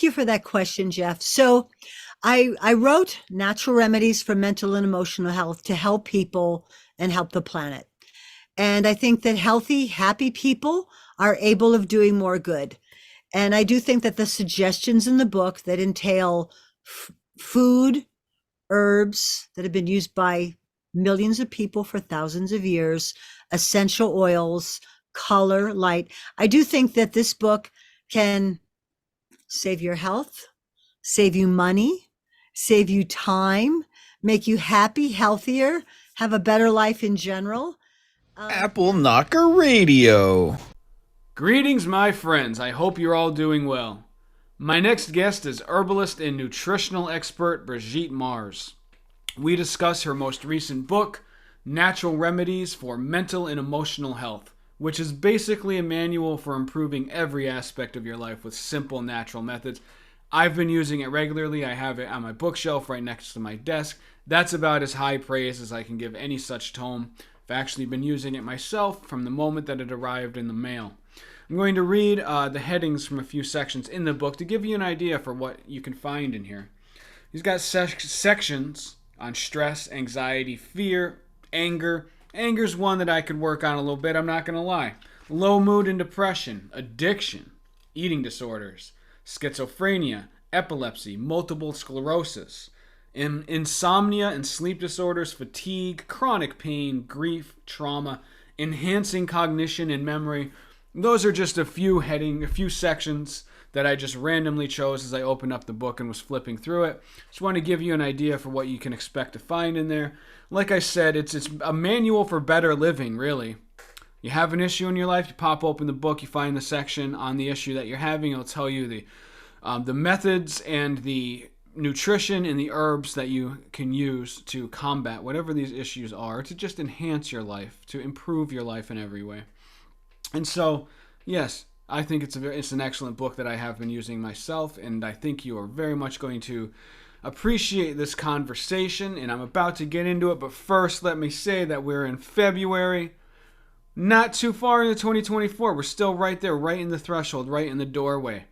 thank you for that question, Jeff. So I wrote Natural Remedies for Mental and Emotional Health to help people and help the planet. And I think that healthy, happy people are able of doing more good. And I do think that the suggestions in the book that entail food, herbs that have been used by millions of people for thousands of years, essential oils, color, light. I do think that this book can save your health, save you money, save you time, make you happy, healthier, have a better life in general. Apple Knocker Radio. Greetings, my friends. I hope you're all doing well. My next guest is herbalist and nutritional expert Brigitte Mars. We discuss her most recent book, Natural Remedies for Mental and Emotional Health, which is basically a manual for improving every aspect of your life with simple natural methods. I've been using it regularly. I have it on my bookshelf right next to my desk. That's about as high praise as I can give any such tome. I've actually been using it myself from the moment that it arrived in the mail. I'm going to read the headings from a few sections in the book to give you an idea for what you can find in here. He's got sections on stress, anxiety, fear, anger. Anger's one that I could work on a little bit, I'm not going to lie. Low mood and depression, addiction, eating disorders, schizophrenia, epilepsy, multiple sclerosis, insomnia and sleep disorders, fatigue, chronic pain, grief, trauma, enhancing cognition and memory. Those are just a few sections that I just randomly chose as I opened up the book and was flipping through it. Just want to give you an idea for what you can expect to find in there. Like I said, it's a manual for better living, really. You have an issue in your life, you pop open the book, you find the section on the issue that you're having. It'll tell you the methods and the nutrition and the herbs that you can use to combat whatever these issues are, to just enhance your life, to improve your life in every way. And so, yes, I think it's an excellent book that I have been using myself, and I think you are very much going to appreciate this conversation, and I'm about to get into it. But first, let me say that we're in February, not too far into 2024. We're still right there, right in the threshold, right in the doorway.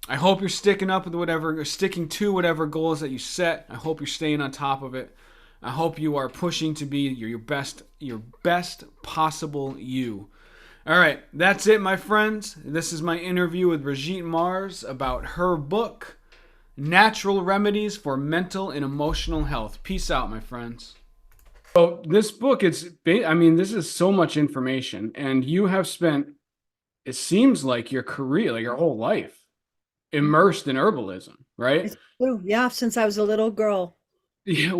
I hope you're sticking to whatever goals that you set. I hope you're staying on top of it. I hope you are pushing to be your best possible you. All right, that's it, my friends. This is my interview with Brigitte Mars about her book, Natural Remedies for Mental and Emotional Health. Peace out, my friends. So this book, this is so much information, and you have spent, it seems like your career, like your whole life, immersed in herbalism, right? It's true. Yeah, since I was a little girl. Yeah,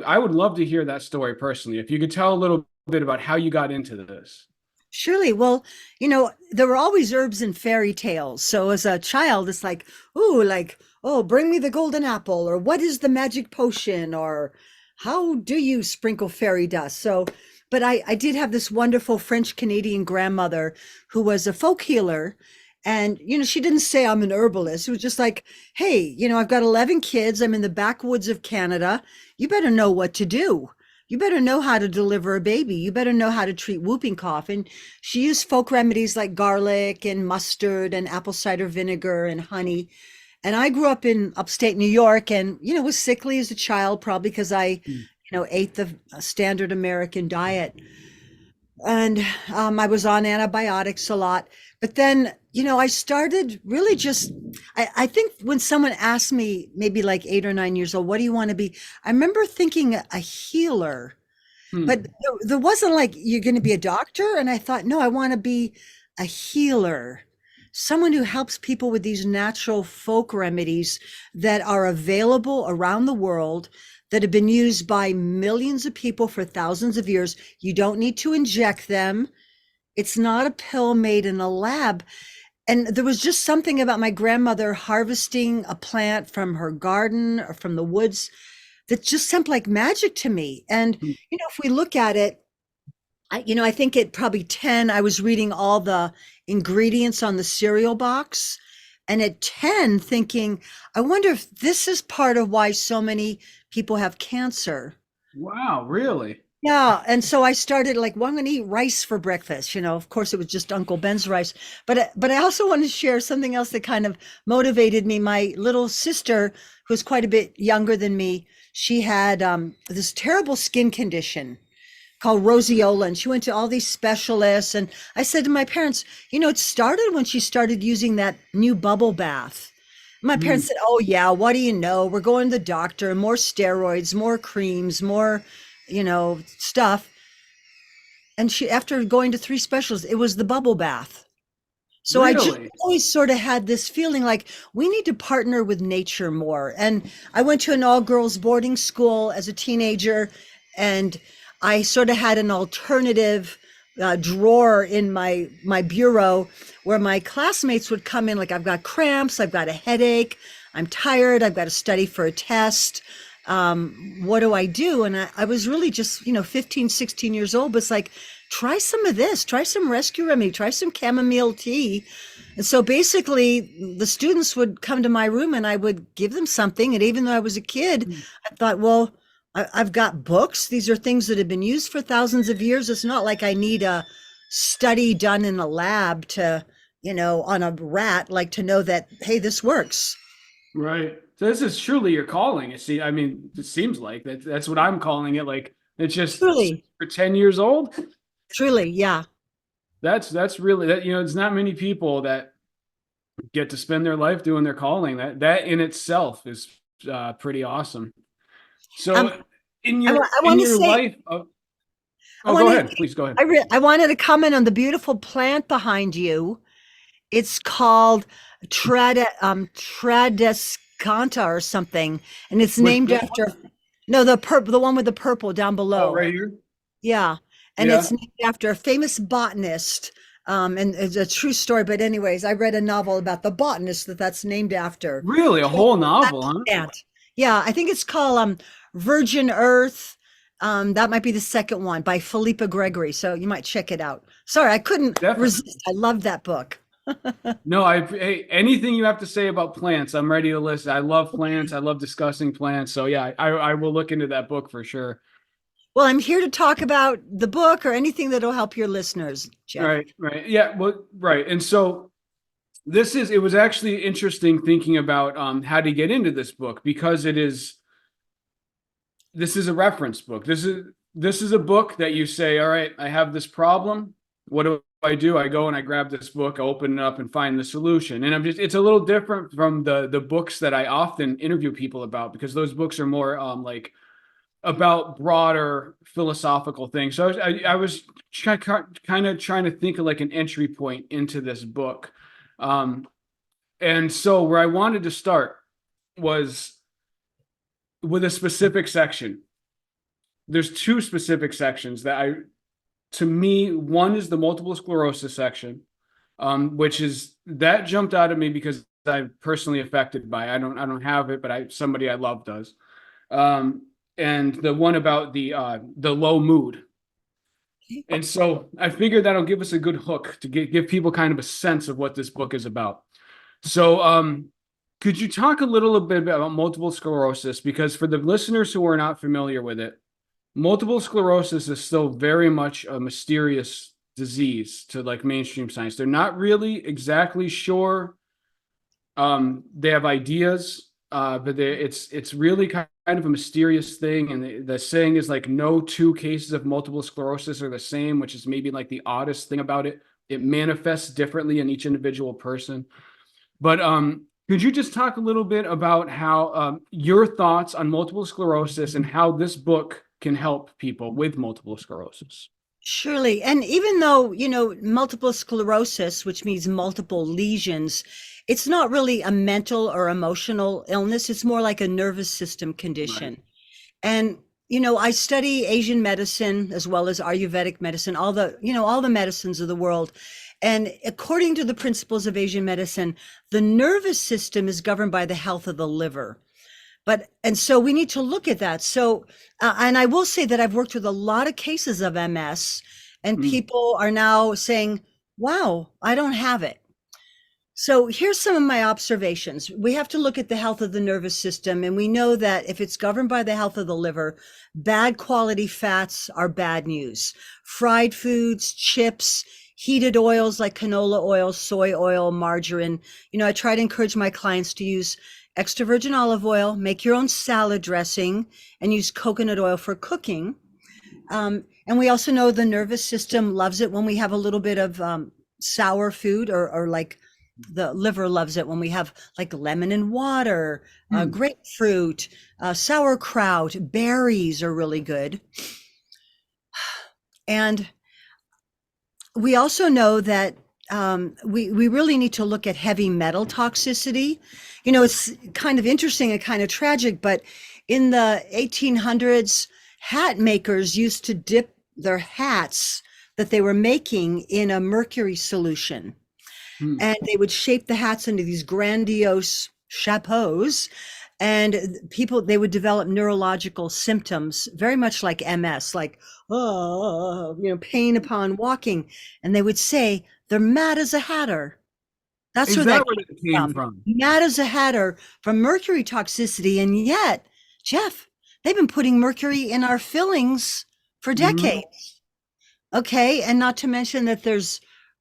I would love to hear that story personally. If you could tell a little bit about how you got into this. Surely. Well, there were always herbs in fairy tales. So as a child, it's like, oh, bring me the golden apple, or what is the magic potion, or how do you sprinkle fairy dust? So, but I did have this wonderful French Canadian grandmother who was a folk healer. And, she didn't say I'm an herbalist. It was just like, hey, I've got 11 kids. I'm in the backwoods of Canada. You better know what to do. You better know how to deliver a baby. You better know how to treat whooping cough. And she used folk remedies like garlic and mustard and apple cider vinegar and honey. And I grew up in upstate New York and, was sickly as a child, probably because I, ate the standard American diet. And I was on antibiotics a lot. But then, I started really I think when someone asked me, maybe like 8 or 9 years old, what do you want to be? I remember thinking a healer, but there wasn't like, you're going to be a doctor. And I thought, no, I want to be a healer, someone who helps people with these natural folk remedies that are available around the world, that have been used by millions of people for thousands of years. You don't need to inject them. It's not a pill made in a lab. And there was just something about my grandmother harvesting a plant from her garden or from the woods that just seemed like magic to me. And, if we look at it, I think at probably 10, I was reading all the ingredients on the cereal box. And at 10, thinking, I wonder if this is part of why so many people have cancer. Wow, really? Yeah, and so I started like, well, I'm going to eat rice for breakfast. Of course, it was just Uncle Ben's rice, but I also want to share something else that kind of motivated me. My little sister, who's quite a bit younger than me, she had this terrible skin condition called roseola, and she went to all these specialists. And I said to my parents, it started when she started using that new bubble bath. My parents Mm, said, "Oh yeah, what do you know? We're going to the doctor, more steroids, more creams, more, stuff." And she, after going to three specialists, it was the bubble bath. So I just really? always sort of had this feeling like we need to partner with nature more. And I went to an all girls boarding school as a teenager, and I sort of had an alternative drawer in my bureau where my classmates would come in like, I've got cramps, I've got a headache, I'm tired, I've got to study for a test. What do I do? And I was really just, 15, 16 years old, but it's like, try some of this, try some rescue remedy, try some chamomile tea. And so basically, the students would come to my room and I would give them something. And even though I was a kid, Mm. I thought, well, I've got books. These are things that have been used for thousands of years. It's not like I need a study done in a lab to, on a rat, like to know that, hey, this works. Right. So this is truly your calling. I mean, it seems like that's what I'm calling it. Like it's just Truly, for 10 years old. truly, yeah. That's really that, there's not many people that get to spend their life doing their calling. That in itself is pretty awesome. Um, So in I, your I in want to your say, life, I oh, go wanted, ahead. Please go ahead. I wanted to comment on the beautiful plant behind you. It's called Tradescanta or something, and it's Which named this one? after, no, the one with the purple down Oh, below. right here. Yeah, and Yeah. it's named after a famous botanist. And it's a true story. But anyways, I read a novel about the botanist that's named after. Really, a whole novel, huh? Plant. Yeah, I think it's called Virgin Earth. That might be the second one by Philippa Gregory. So you might check it out. Sorry, I couldn't Definitely. resist. I love that book. No, hey, anything you have to say about plants, I'm ready to listen. I love plants. I love discussing plants. So yeah, I will look into that book for sure. Well, I'm here to talk about the book or anything that'll help your listeners, Jeff. Right, right. Yeah, well, right. And so it was actually interesting thinking about how to get into this book because this is a reference book. This is a book that you say, all right, I have this problem. What do I do? I go and I grab this book, I open it up and find the solution. And it's a little different from the books that I often interview people about because those books are more like about broader philosophical things. So I was kind of trying to think of like an entry point into this book. Um, and so where I wanted to start was with a specific section. There's two specific sections to me, one is the multiple sclerosis section, which is that jumped out at me because I'm personally affected by it. I don't have it, but somebody I love does. Um, and the one about the low mood. And so I figured that'll give us a good hook to give people kind of a sense of what this book is about. So, could you talk a little bit about multiple sclerosis? Because for the listeners who are not familiar with it, multiple sclerosis is still very much a mysterious disease to like mainstream science. They're not really exactly sure. They have ideas, but it's really kind of a mysterious thing. And the saying is like no two cases of multiple sclerosis are the same, which is maybe like the oddest thing about it. It manifests differently in each individual person. But could you just talk a little bit about how your thoughts on multiple sclerosis and how this book can help people with multiple sclerosis? Surely. And even though, multiple sclerosis, which means multiple lesions, it's not really a mental or emotional illness. It's more like a nervous system Right. condition. And, I study Asian medicine as well as Ayurvedic medicine, all the medicines of the world. And according to the principles of Asian medicine, the nervous system is governed by the health of the liver. And so we need to look at that. So, and I will say that I've worked with a lot of cases of MS, and Mm, people are now saying, wow, I don't have it. So here's some of my observations. We have to look at the health of the nervous system, and we know that if it's governed by the health of the liver, bad quality fats are bad news. Fried foods, chips, heated oils like canola oil, soy oil, margarine. I try to encourage my clients to use extra virgin olive oil, make your own salad dressing, and use coconut oil for cooking. And we also know the nervous system loves it when we have a little bit of sour food, or like the liver loves it when we have like lemon and water, grapefruit, sauerkraut, berries are really good. And we also know that we really need to look at heavy metal toxicity. It's kind of interesting and kind of tragic, but in the 1800s, hat makers used to dip their hats that they were making in a mercury solution. And they would shape the hats into these grandiose chapeaus, and they would develop neurological symptoms, very much like MS, like, pain upon walking. And they would say, they're mad as a hatter. That's Is where that that where it came from? Mad as a hatter from mercury toxicity. And yet, Jeff, they've been putting mercury in our fillings for decades. Okay. And not to mention that there's,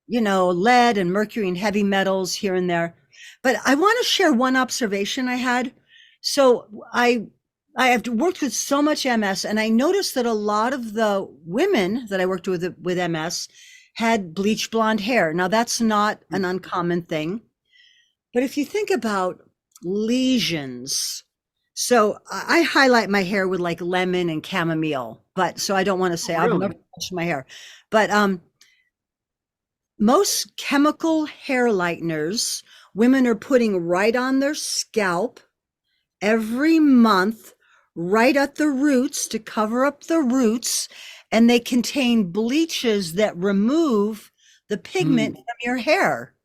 lead and mercury and heavy metals here and there. But I want to share one observation I had. So I have worked with so much MS, and I noticed that a lot of the women that I worked with MS had bleach blonde hair. Now, that's not an uncommon thing. But if you think about lesions, so I highlight my hair with like lemon and chamomile, but so I don't want to say I've never touched my hair. But most chemical hair lighteners, women are putting right on their scalp every month, right at the roots to cover up the roots, and they contain bleaches that remove the pigment from your hair.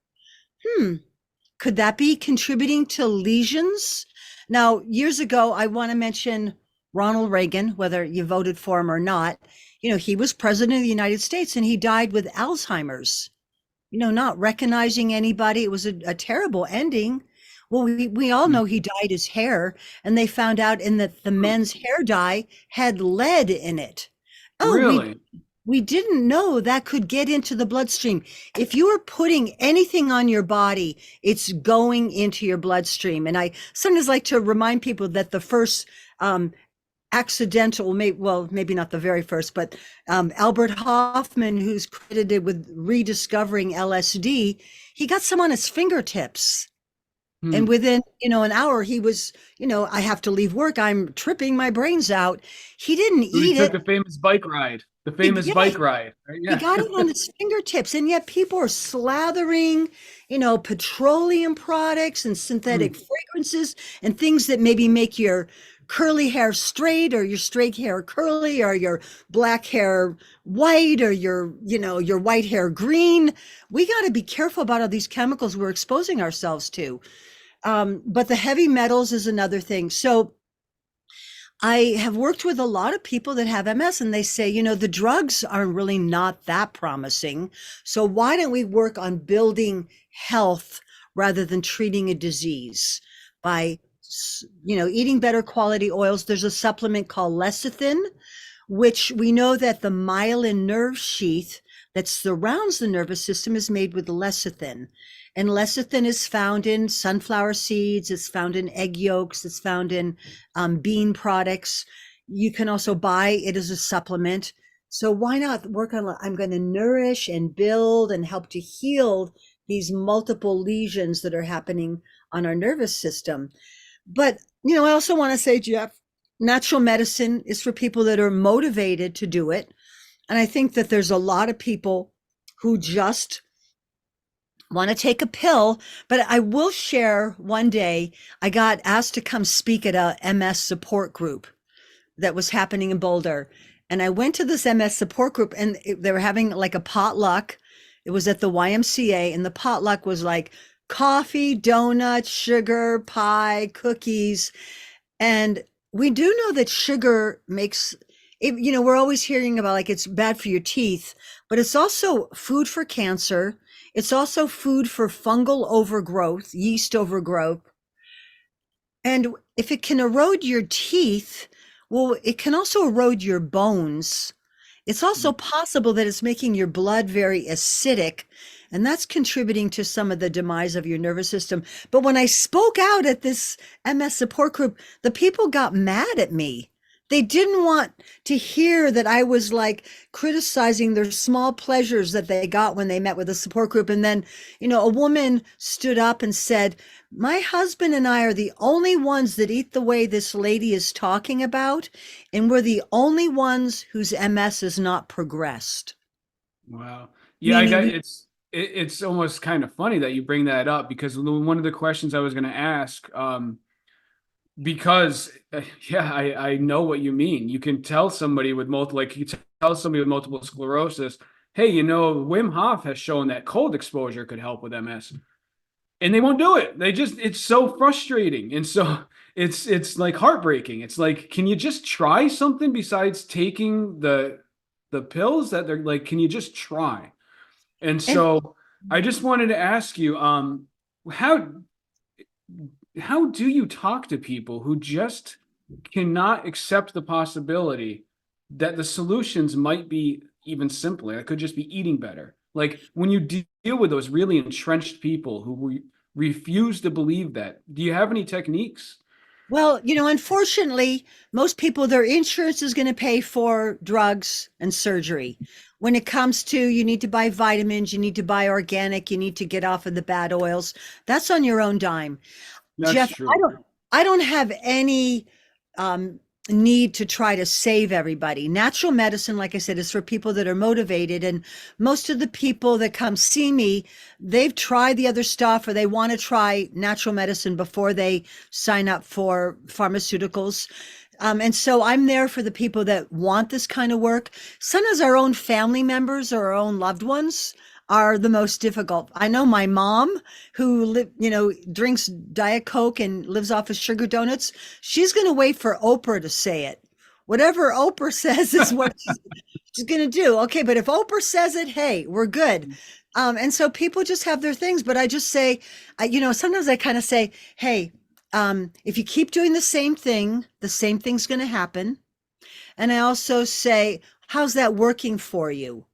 Could that be contributing to lesions? Now, years ago, I want to mention Ronald Reagan, whether you voted for him or not. He was president of the United States, and he died with Alzheimer's. Not recognizing anybody. It was a terrible ending. Well, we all know he dyed his hair, and they found out that the men's hair dye had lead in it. Oh, really? We didn't know that could get into the bloodstream. If you are putting anything on your body, it's going into your bloodstream. And I sometimes like to remind people that the first accidental, maybe not the very first, but Albert Hoffman, who's credited with rediscovering LSD, he got some on his fingertips. And within, an hour, he was, I have to leave work. I'm tripping my brains out. He didn't eat it. He took the famous bike ride. Bike ride. Right? Yeah. He got it on his fingertips. And yet people are slathering, petroleum products and synthetic fragrances and things that maybe make your curly hair straight, or your straight hair curly, or your black hair white, or your white hair green. We got to be careful about all these chemicals we're exposing ourselves to. But the heavy metals is another thing. So I have worked with a lot of people that have MS, and they say, the drugs are really not that promising. So why don't we work on building health rather than treating a disease by eating better quality oils? There's a supplement called lecithin, which we know that the myelin nerve sheath that surrounds the nervous system is made with lecithin. And lecithin is found in sunflower seeds, it's found in egg yolks, it's found in bean products. You can also buy it as a supplement. So why not work on, I'm going to nourish and build and help to heal these multiple lesions that are happening on our nervous system. But, I also want to say, Jeff, natural medicine is for people that are motivated to do it. And I think that there's a lot of people who just want to take a pill. But I will share, one day I got asked to come speak at a MS support group that was happening in Boulder. And I went to this MS support group, and they were having like a potluck. It was at the YMCA, and the potluck was like coffee, donuts, sugar, pie, cookies. And we do know that sugar makes it, we're always hearing about like it's bad for your teeth, but it's also food for cancer. It's also food for fungal overgrowth, yeast overgrowth. And if it can erode your teeth, well, it can also erode your bones. It's also possible that it's making your blood very acidic, and that's contributing to some of the demise of your nervous system. But when I spoke out at this MS support group, the people got mad at me. They didn't want to hear that I was like criticizing their small pleasures that they got when they met with a support group. And then, a woman stood up and said, my husband and I are the only ones that eat the way this lady is talking about, and we're the only ones whose MS is not progressed. Wow. Yeah, I got Meaning, it's almost kind of funny that you bring that up because one of the questions I was going to ask, because yeah, I know what you mean. You can tell somebody with multiple, like you tell somebody with multiple sclerosis, hey, Wim Hof has shown that cold exposure could help with MS, and they won't do it. It's so frustrating, and so it's like heartbreaking. It's like, can you just try something besides taking the pills that they're like? Can you just try? And and so I just wanted to ask you, how how do you talk to people who just cannot accept the possibility that the solutions might be even simpler? It could just be eating better. Like when you deal with those really entrenched people who refuse to believe that, do you have any techniques? well, unfortunately, most people, their insurance is going to pay for drugs and surgery. When it comes to you need to buy vitamins, you need to buy organic, you need to get off of the bad oils, that's on your own dime. That's Jeff, true. I don't have any need to try to save everybody. Natural medicine, like I said, is for people that are motivated. And most of the people that come see me, they've tried the other stuff or they want to try natural medicine before they sign up for pharmaceuticals. And so I'm there for the people that want this kind of work. Sometimes our own family members or our own loved ones are the most difficult. I know my mom, who drinks Diet Coke and lives off of sugar donuts. She's going to wait for Oprah to say it. Whatever Oprah says is what she's going to do. Okay, but if Oprah says it, hey, we're good. And so people just have their things. But I just say, sometimes I kind of say, hey, if you keep doing the same thing's going to happen. And I also say, how's that working for you?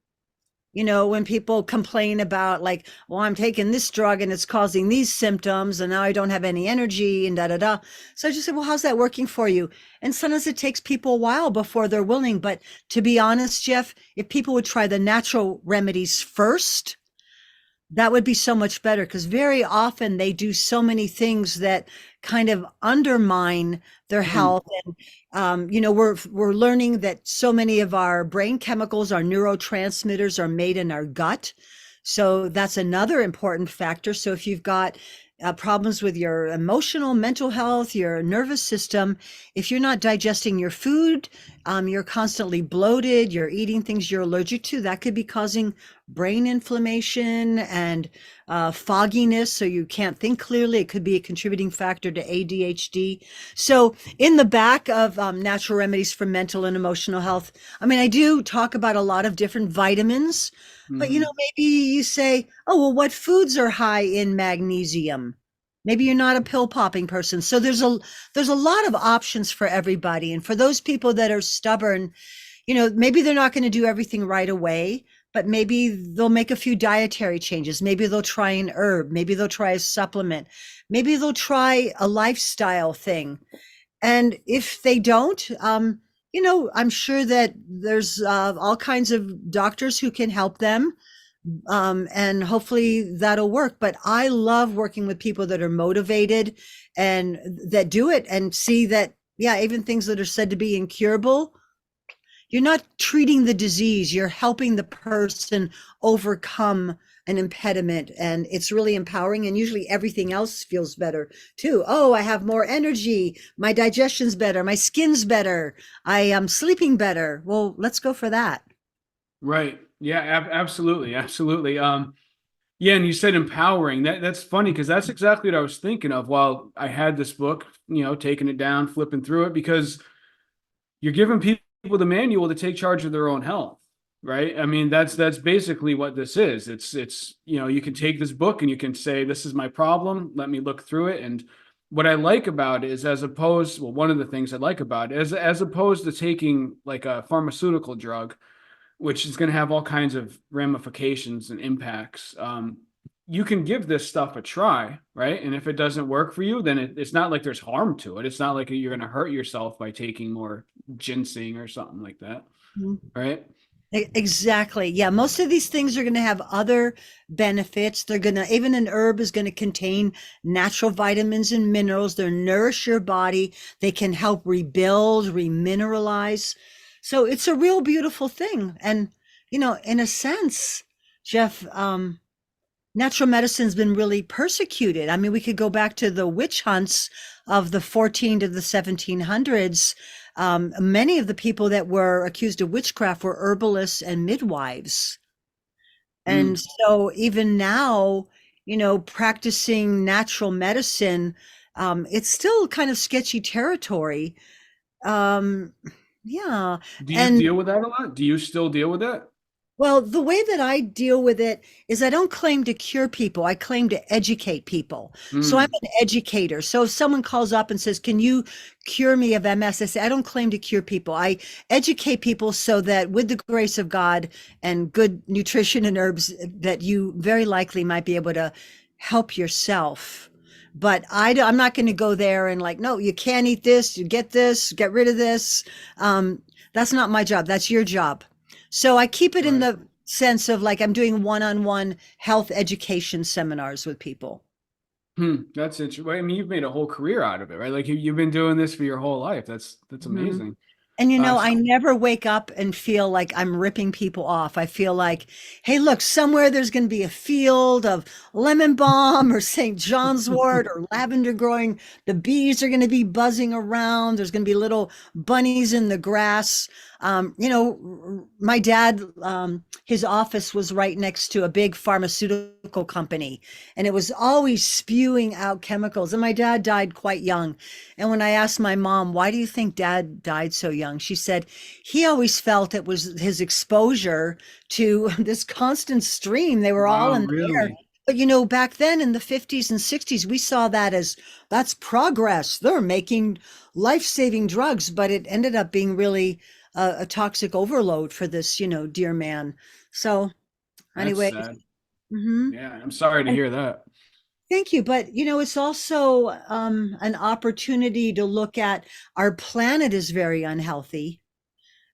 When people complain about like, well, I'm taking this drug and it's causing these symptoms and now I don't have any energy and da da da. So I just said, well, how's that working for you? And sometimes it takes people a while before they're willing. But to be honest, Jeff, if people would try the natural remedies first, that would be so much better, because very often they do so many things that kind of undermine their health. And we're learning that so many of our brain chemicals, our neurotransmitters, are made in our gut. So that's another important factor. So if you've got problems with your emotional, mental health, your nervous system, if you're not digesting your food, you're constantly bloated, you're eating things you're allergic to, that could be causing brain inflammation and fogginess, so you can't think clearly. It could be a contributing factor to ADHD. So in the back of Natural Remedies for Mental and Emotional Health, I do talk about a lot of different vitamins, but maybe you say, oh, well, what foods are high in magnesium? Maybe you're not a pill popping person. So there's a lot of options for everybody. And for those people that are stubborn, maybe they're not going to do everything right away, but maybe they'll make a few dietary changes. Maybe they'll try an herb. Maybe they'll try a supplement. Maybe they'll try a lifestyle thing. And if they don't, I'm sure that there's all kinds of doctors who can help them. And hopefully that'll work. But I love working with people that are motivated and that do it and see that, yeah, even things that are said to be incurable, you're not treating the disease, you're helping the person overcome an impediment. And it's really empowering. And usually everything else feels better too. Oh, I have more energy. My digestion's better. My skin's better. I am sleeping better. Well, let's go for that. Right. Yeah, absolutely. Absolutely. Yeah, and you said empowering. That's funny because that's exactly what I was thinking of while I had this book, taking it down, flipping through it, because you're giving people the manual to take charge of their own health. right? I mean, that's basically what this is. It's you can take this book and you can say, this is my problem. Let me look through it. And what I like about it is, as opposed, well, one of the things I like about it is, as opposed to taking like a pharmaceutical drug, which is going to have all kinds of ramifications and impacts. You can give this stuff a try, right? And if it doesn't work for you, then it's not like there's harm to it. It's not like you're going to hurt yourself by taking more ginseng or something like that, right? Exactly. Yeah. Most of these things are going to have other benefits. They're going to, even an herb is going to contain natural vitamins and minerals. They nourish your body. They can help rebuild, remineralize. So it's a real beautiful thing. And, in a sense, Jeff, natural medicine's been really persecuted. I mean, we could go back to the witch hunts of the 14 to the 1700s. Many of the people that were accused of witchcraft were herbalists and midwives. And Mm. so even now, practicing natural medicine, it's still kind of sketchy territory. Um, yeah. Do you And deal with that a lot? Do you still deal with that? well, the way that I deal with it is I don't claim to cure people. I claim to educate people. So I'm Mm. an educator. So if someone calls up and says, "Can you cure me of MS?" I say, I don't claim to cure people. I educate people so that with the grace of God and good nutrition and herbs, that you very likely might be able to help yourself. But I'm not going to go there and like, no, you can't eat this, you get this, get rid of this. That's not my job. That's your job. So I keep it in Right. the sense of like I'm doing one-on-one health education seminars with people. That's interesting. Well, I mean, you've made a whole career out of it, right? Like you've been doing this for your whole life. That's Mhm. amazing. And So, I never wake up and feel like I'm ripping people off. I feel like, hey, look, somewhere there's going to be a field of lemon balm or St. John's wort or lavender growing. The bees are going to be buzzing around. There's going to be little bunnies in the grass. My dad, his office was right next to a big pharmaceutical company, and it was always spewing out chemicals. And my dad died quite young. And when I asked my mom, why do you think dad died so young? She said he always felt it was his exposure to this constant stream. They were all wow, in the air. really? But back then in the 50s and 60s, we saw that as that's progress. They're making life-saving drugs, but it ended up being really a toxic overload for this, dear man. So That's anyway, sad. mhm. Yeah, I'm sorry to hear that. Thank you. But, it's also an opportunity to look at our planet is very unhealthy.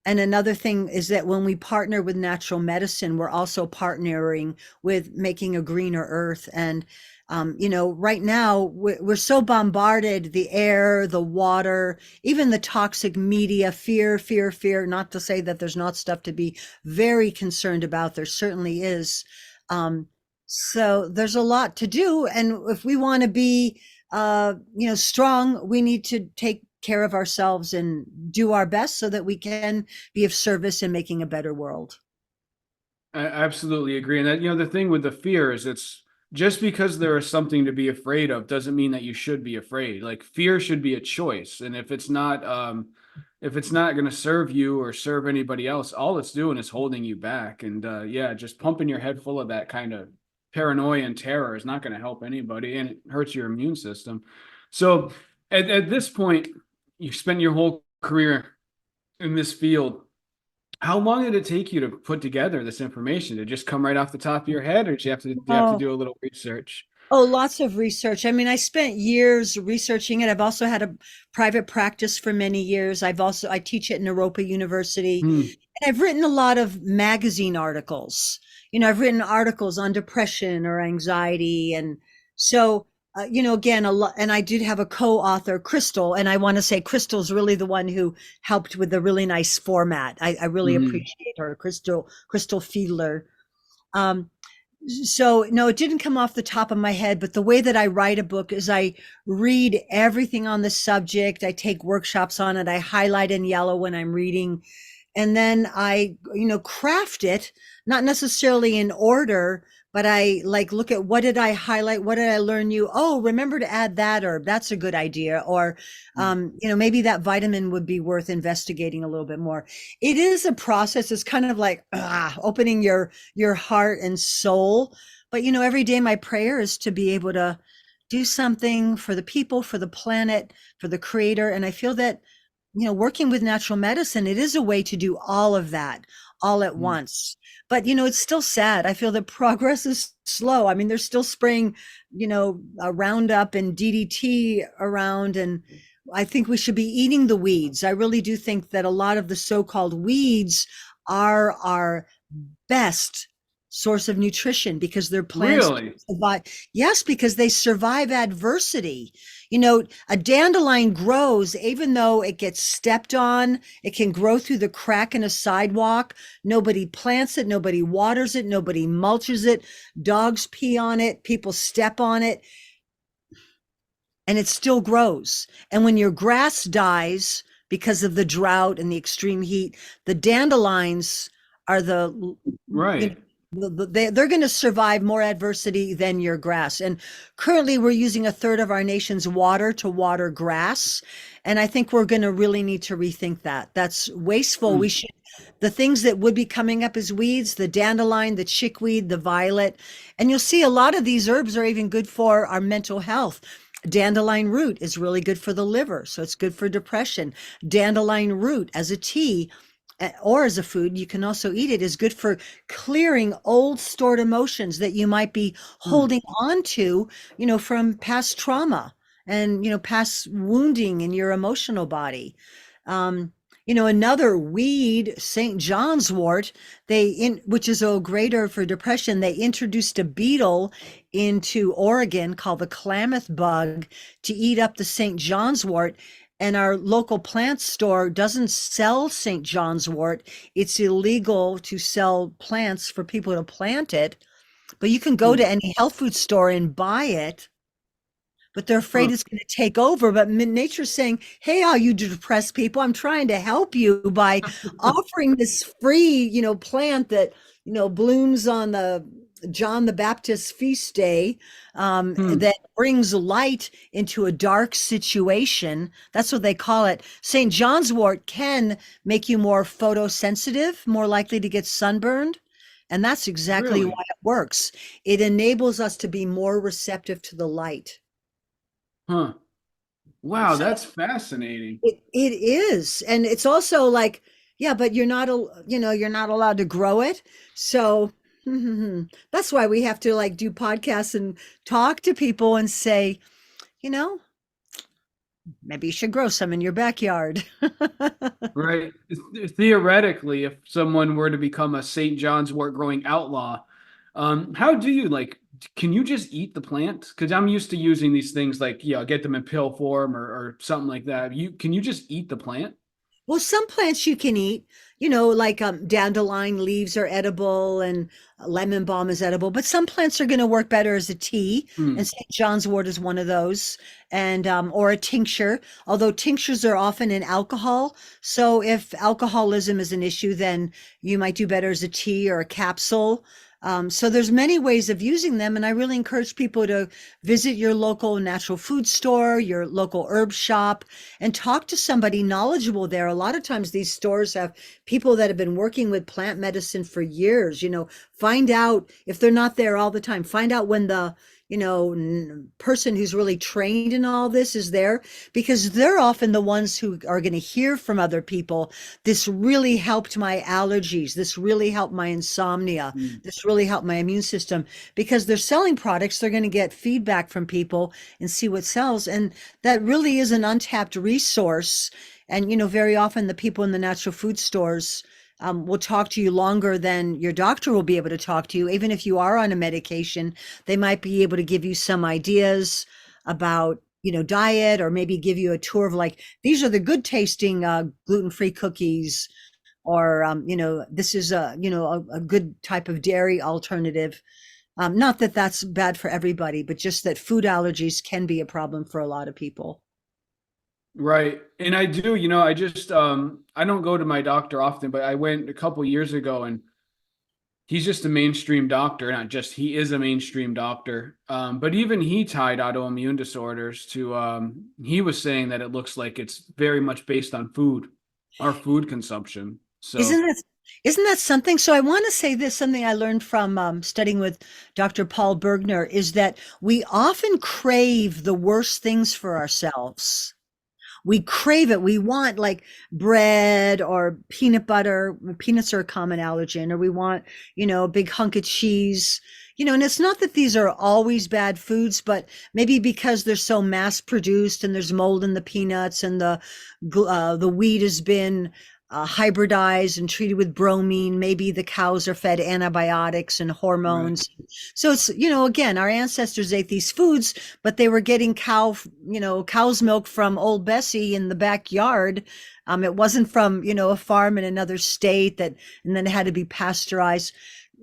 And another thing is that when we partner with natural medicine, we're also partnering with making a greener earth. And, right now we're so bombarded, the air, the water, even the toxic media, fear, fear, fear, not to say that there's not stuff to be very concerned about. There certainly is. Um, so there's a lot to do. And if we want to be, strong, we need to take care of ourselves and do our best so that we can be of service in making a better world. I absolutely agree. And that, the thing with the fear is, it's just because there is something to be afraid of doesn't mean that you should be afraid. Like fear should be a choice. And if it's not going to serve you or serve anybody else, all it's doing is holding you back. And yeah, just pumping your head full of that kind of paranoia and terror is not going to help anybody, and it hurts your immune system. So at this point, you've spent your whole career in this field. How long did it take you to put together this information? Did it just come right off the top of your head, or did you have to Oh, do a little research? oh, lots of research. I mean, I spent years researching it. I've also had a private practice for many years. I teach at Naropa University, Hmm. and I've written a lot of magazine articles. I've written articles on depression or anxiety. And so, again, a lot, and I did have a co-author, Crystal, and I want to say Crystal's really the one who helped with the really nice format. I really Hmm. appreciate her, Crystal Fiedler. Um, so no, it didn't come off the top of my head, but the way that I write a book is I read everything on the subject. I take workshops on it. I highlight in yellow when I'm reading, and then I, craft it, not necessarily in order, but I like look at what did I highlight? What did I learn new? Oh, remember to add that herb. That's a good idea. Or, Mm. maybe that vitamin would be worth investigating a little bit more. It is a process. It's kind of like opening your heart and soul. But every day my prayer is to be able to do something for the people, for the planet, for the creator. And I feel that working with natural medicine, it is a way to do all of that all at Mm. once. But, it's still sad. I feel that progress is slow. I mean, they're still spraying, a Roundup and DDT around. And I think we should be eating the weeds. I really do think that a lot of the so-called weeds are our best source of nutrition because they're plants that Really? survive. Yes, because they survive adversity. A dandelion grows even though it gets stepped on. It can grow through the crack in a sidewalk. Nobody plants it, nobody waters it, nobody mulches it. Dogs pee on it, people step on it, and it still grows. And when your grass dies because of the drought and the extreme heat, the dandelions are you Right. they're going to survive more adversity than your grass. And currently we're using a third of our nation's water to water grass. And I think we're going to really need to rethink that. That's wasteful. Mm. The things that would be coming up as weeds, the dandelion, the chickweed, the violet, and you'll see a lot of these herbs are even good for our mental health. Dandelion root is really good for the liver, so it's good for depression. Dandelion root as a tea or as a food, you can also eat it, is good for clearing old stored emotions that you might be Mm. holding on to, from past trauma and, past wounding in your emotional body. Um, another weed, St. John's wort, which is a great herb for depression, they introduced a beetle into Oregon called the Klamath bug to eat up the St. John's wort. And our local plant store doesn't sell St. John's wort. It's illegal to sell plants for people to plant it, but you can go Mm. to any health food store and buy it, but they're afraid Huh. it's going to take over. But nature's saying, hey, all you depressed people, I'm trying to help you by offering this free, plant that, blooms on the John the Baptist feast day, Hmm. that brings light into a dark situation. That's what they call it. St. John's wort can make you more photosensitive, more likely to get sunburned. And that's exactly why Really? it works. It enables us to be more receptive to the light. Huh. Wow, So that's fascinating. it is. And it's also like, yeah, but you're not allowed to grow it. So that's why we have to like do podcasts and talk to people and say, you know, maybe you should grow some in your backyard. Right. Theoretically, if someone were to become a St. John's wort growing outlaw, how do you like, can you just eat the plant? Because I'm used to using these things like, yeah, get them in pill form or something like that. Can you just eat the plant? Well, some plants you can eat, like dandelion leaves are edible and lemon balm is edible, but some plants are going to work better as a tea, and Hmm. St. John's wort is one of those, and or a tincture. Although tinctures are often in alcohol, so if alcoholism is an issue, then you might do better as a tea or a capsule. So there's many ways of using them, and I really encourage people to visit your local natural food store, your local herb shop, and talk to somebody knowledgeable there. A lot of times these stores have people that have been working with plant medicine for years. Find out if they're not there all the time. Find out when the person who's really trained in all this is there, because they're often the ones who are going to hear from other people. This really helped my allergies. This really helped my insomnia. Hmm. This really helped my immune system, because they're selling products. They're going to get feedback from people and see what sells. And that really is an untapped resource. And, very often the people in the natural food stores will talk to you longer than your doctor will be able to talk to you. Even if you are on a medication, they might be able to give you some ideas about, diet, or maybe give you a tour of like, these are the good tasting gluten-free cookies, or, this is a good type of dairy alternative. Not that that's bad for everybody, but just that food allergies can be a problem for a lot of people. Right. And I do, I just I don't go to my doctor often, but I went a couple years ago and he's just a mainstream doctor, not just he is a mainstream doctor. But even he tied autoimmune disorders to. He was saying that it looks like it's very much based on food, our food consumption. Isn't So that isn't that something? So I want to say this, something I learned from studying with Dr. Paul Bergner is that we often crave the worst things for ourselves. We crave it. We want like bread or peanut butter. Peanuts are a common allergen, or we want, a big hunk of cheese. And it's not that these are always bad foods, but maybe because they're so mass produced and there's mold in the peanuts and the wheat has been hybridized and treated with bromine. Maybe the cows are fed antibiotics and right. hormones. So it's, again, our ancestors ate these foods, but they were getting cow's milk from old Bessie in the backyard. It wasn't from, a farm in another state and then it had to be pasteurized.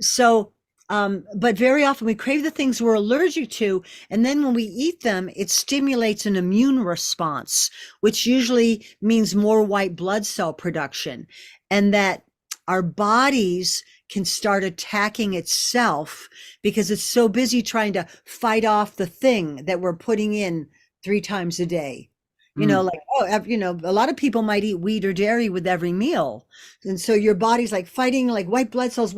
So, but very often we crave the things we're allergic to. And then when we eat them, it stimulates an immune response, which usually means more white blood cell production. And that our bodies can start attacking itself because it's so busy trying to fight off the thing that we're putting in 3 times a day. Hmm. Like, a lot of people might eat wheat or dairy with every meal. And so your body's like fighting like white blood cells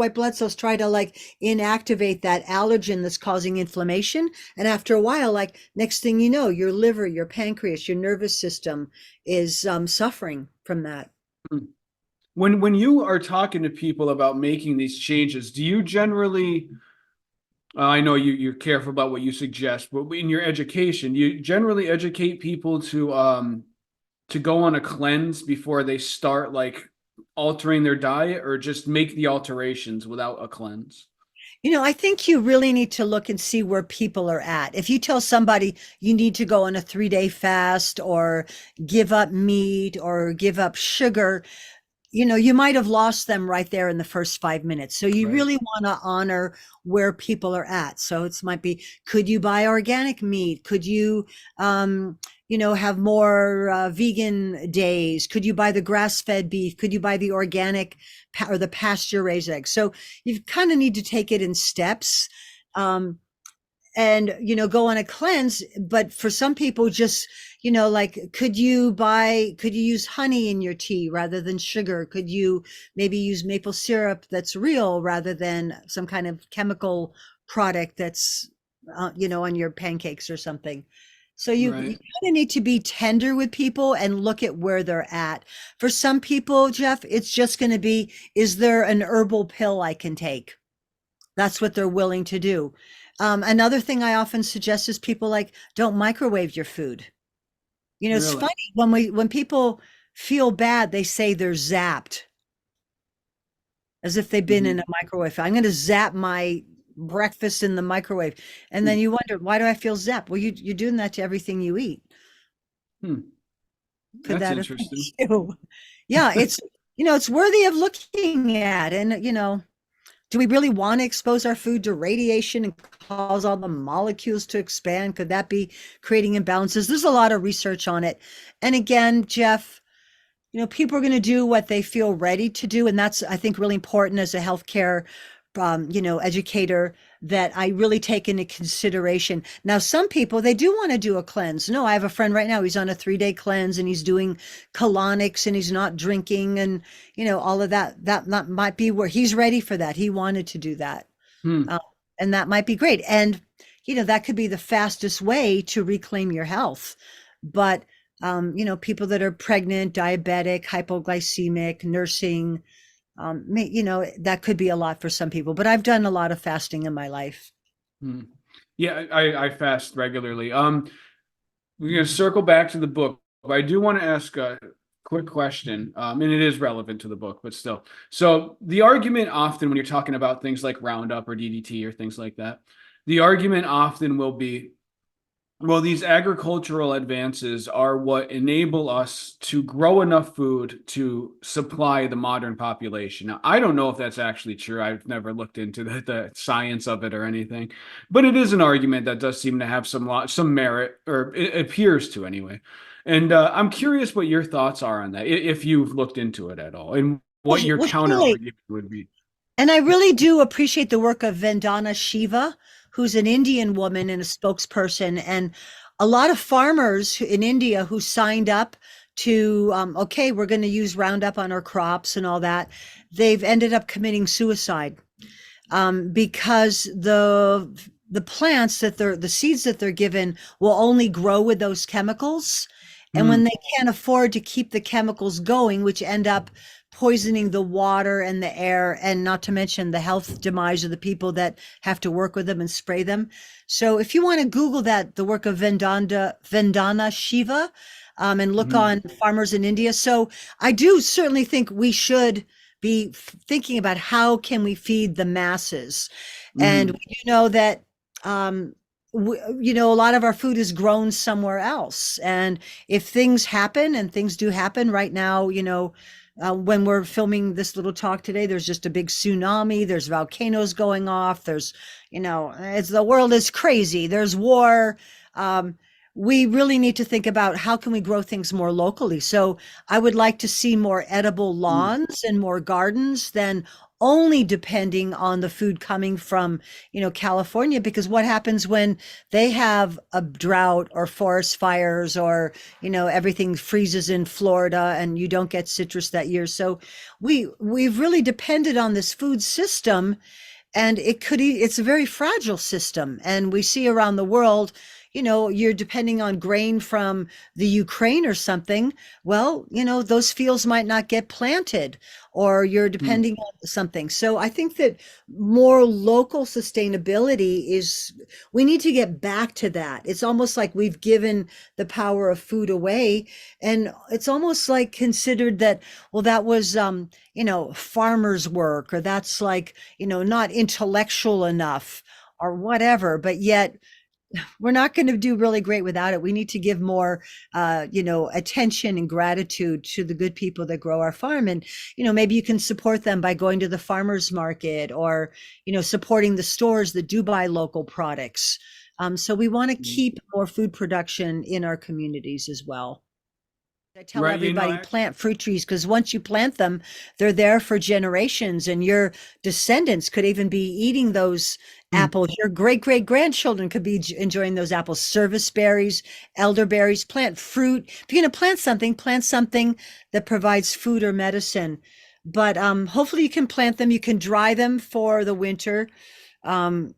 try to like inactivate that allergen that's causing inflammation. And after a while, like next thing you know, your liver, your pancreas, your nervous system is suffering from that. Hmm. When you are talking to people about making these changes, do you generally I know you're careful about what you suggest, but in your education, you generally educate people to go on a cleanse before they start like altering their diet, or just make the alterations without a cleanse. I think you really need to look and see where people are at. If you tell somebody you need to go on a 3-day fast or give up meat or give up sugar, you might have lost them right there in the first 5 minutes. So you Right. really want to honor where people are at. So it's might be, could you buy organic meat? Could you, have more vegan days? Could you buy the grass-fed beef? Could you buy the organic or the pasture-raised eggs? So you kind of need to take it in steps. And go on a cleanse, but for some people just like could you use honey in your tea rather than sugar? Could you maybe use maple syrup that's real rather than some kind of chemical product that's on your pancakes or something? So you Right. kind of need to be tender with people and look at where they're at. For some people, Jeff, it's just going to be, is there an herbal pill I can take? That's what they're willing to do. Another thing I often suggest is people like don't microwave your food. It's Really. funny when people feel bad, they say they're zapped as if they've been in a Hmm. microwave. I'm going to zap my breakfast in the microwave, and then you wonder, why do I feel zapped? Well, you're doing that to everything you eat. Hmm. Could That's that affect interesting. you? Yeah, it's worthy of looking at, and do we really want to expose our food to radiation and cause all the molecules to expand? Could that be creating imbalances? There's a lot of research on it. And again, Jeff, people are going to do what they feel ready to do. And that's, I think, really important as a healthcare, educator, that I really take into consideration. Now, some people, they do want to do a cleanse. No, I have a friend right now, he's on a 3-day cleanse and he's doing colonics and he's not drinking and, all of that. That might be where he's ready for that. He wanted to do that. Hmm. Uh, and that might be great. And, that could be the fastest way to reclaim your health. But, people that are pregnant, diabetic, hypoglycemic, nursing, that could be a lot for some people. But I've done a lot of fasting in my life. Hmm. Yeah, I fast regularly. We're gonna circle back to the book. But I do want to ask a quick question, and it is relevant to the book, but still. So the argument often when you're talking about things like Roundup or DDT or things like that, the argument often will be, well, these agricultural advances are what enable us to grow enough food to supply the modern population. Now, I don't know if that's actually true. I've never looked into the science of it or anything, but it is an argument that does seem to have some merit, or it appears to anyway. And I'm curious what your thoughts are on that, if you've looked into it at all, and Well, what your well, counter surely argument would be. And I really do appreciate the work of Vandana Shiva, who's an Indian woman and a spokesperson, and a lot of farmers in India who signed up to, okay, we're going to use Roundup on our crops and all that. They've ended up committing suicide because the plants that the seeds that they're given will only grow with those chemicals. And when Mm, they can't afford to keep the chemicals going, which end up poisoning the water and the air, and not to mention the health demise of the people that have to work with them and spray them. So if you want to Google that, the work of Vandana Shiva, and look mm, on farmers in India. So I do certainly think we should be thinking about how can we feed the masses. And mm, we do know that, a lot of our food is grown somewhere else. And if things happen, and things do happen right now, when we're filming this little talk today, there's just a big tsunami. There's volcanoes going off. It's the world is crazy. There's war. Um, we really need to think about how can we grow things more locally. So I would like to see more edible mm, lawns and more gardens than only depending on the food coming from, California, because what happens when they have a drought or forest fires, or, everything freezes in Florida and you don't get citrus that year. So we've really depended on this food system, and it's a very fragile system. And we see around the world, you're depending on grain from the Ukraine or something. Well, those fields might not get planted, or you're mm. depending on something. So I think that more local sustainability is, we need to get back to that. It's almost like we've given the power of food away, and it's almost like considered that, well, that was farmers work, or that's like, not intellectual enough or whatever. But yet we're not going to do really great without it. We need to give more, attention and gratitude to the good people that grow our farm. And, maybe you can support them by going to the farmer's market, or, supporting the stores that do buy local products. So we want to Mm. keep more food production in our communities as well. I tell Right. everybody, plant fruit trees, because once you plant them, they're there for generations, and your descendants could even be eating those Mm, apples. Your great great grandchildren could be enjoying those apples. Service berries, elderberries, plant fruit. If you're going to plant something that provides food or medicine. But hopefully you can plant them. You can dry them for the winter. I'm